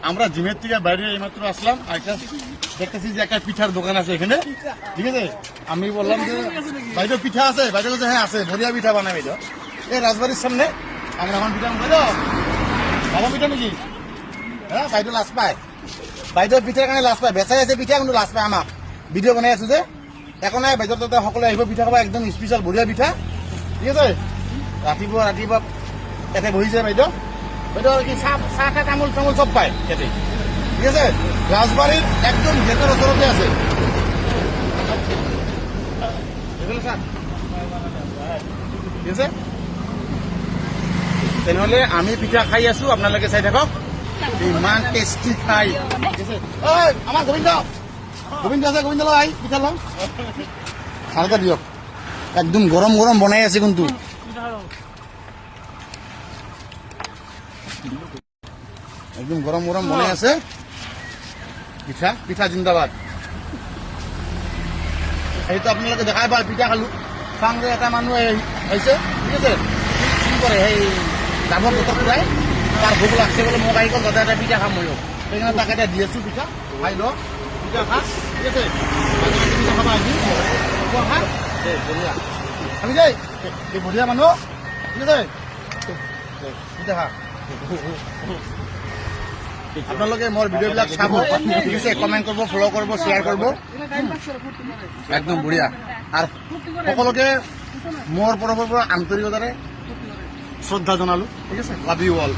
আমরা জিমের থেকে বাইরে এইমাত্র আসলাম, একটা দেখতেছি যে একটা পিঠার দোকান আছে এখানে, ঠিক আছে। আমি বললাম যে বাইরে পিঠা আছে, বাইরে বলছে হ্যাঁ আছে, ভরিয়া পিঠা বানাই বাইরে এই রাজবাড়ির সামনে। আমরা এখন পিঠা বাইরে ভালো পিঠা নাকি? হ্যাঁ বাইরে লাজ পায়, বাইদেউ পিঠাৰ কাৰণে লাজ পায়, বেচাই আছে পিঠা কিন্তু লাজ পায়। আমাক ভিডিঅ' বনাই আছো যে একো নাই, বাইদেউ তাতে সকলোৱে আহিব পিঠা খাব, একদম স্পেচিয়েল বঢ়িয়া পিঠা, ঠিক আছে। ৰাতিপুৱা ইয়াতে বহি যায় বাইদেউ, বাইদেউ কি চাহ তামোল চামোল চব পায় ইয়াতে, ঠিক আছে। ৰাজবাৰীৰ একদম গেটৰ ওচৰতে আছে। ঠিক আছে, তেনেহ'লে আমি পিঠা খাই আছো, আপোনালোকে চাই থাকক, ইমান টেষ্টি খাই। আমাৰ গোবিন্দ আছে, গোবিন্দ আহি পিঠা লওঁ, ভালকে দিয়ক। একদম গৰম গৰম বনাই আছে কিন্তু, একদম গৰম গৰম বনাই আছে পিঠা। পিঠা জিন্দাবাদ। সেইটো আপোনালোকে দেখাই পায়, পিঠা খালো। চাংৰে এটা মানুহ আহিছে, ঠিক আছে, কি কৰে সেই ডাবৰ বটল খুৱাই, তাৰ ভোক লাগছে বোলে, মোক আহি গ'ল, দাদা এটা পিঠা খাম ময়ো, সেইকাৰণে তাক এটা দি আছো পিঠা, খাই লওক পিঠা খা, ঠিক আছে। পিঠা খাবা আহি খা দেই, বঢ়িয়া আমি দেই, এই বঢ়িয়া মানুহ, ঠিক আছে। পিঠা খা। আপোনালোকে মোৰ ভিডিঅ'বিলাক চাব, ঠিক আছে, কমেণ্ট কৰিব, ফ'ল' কৰিব, শ্বেয়াৰ কৰিব, একদম বঢ়িয়া। আৰু সকলোকে মোৰ তৰফৰ পৰা আন্তৰিকতাৰে শ্ৰদ্ধা জনালো, ঠিক আছে। Love you all.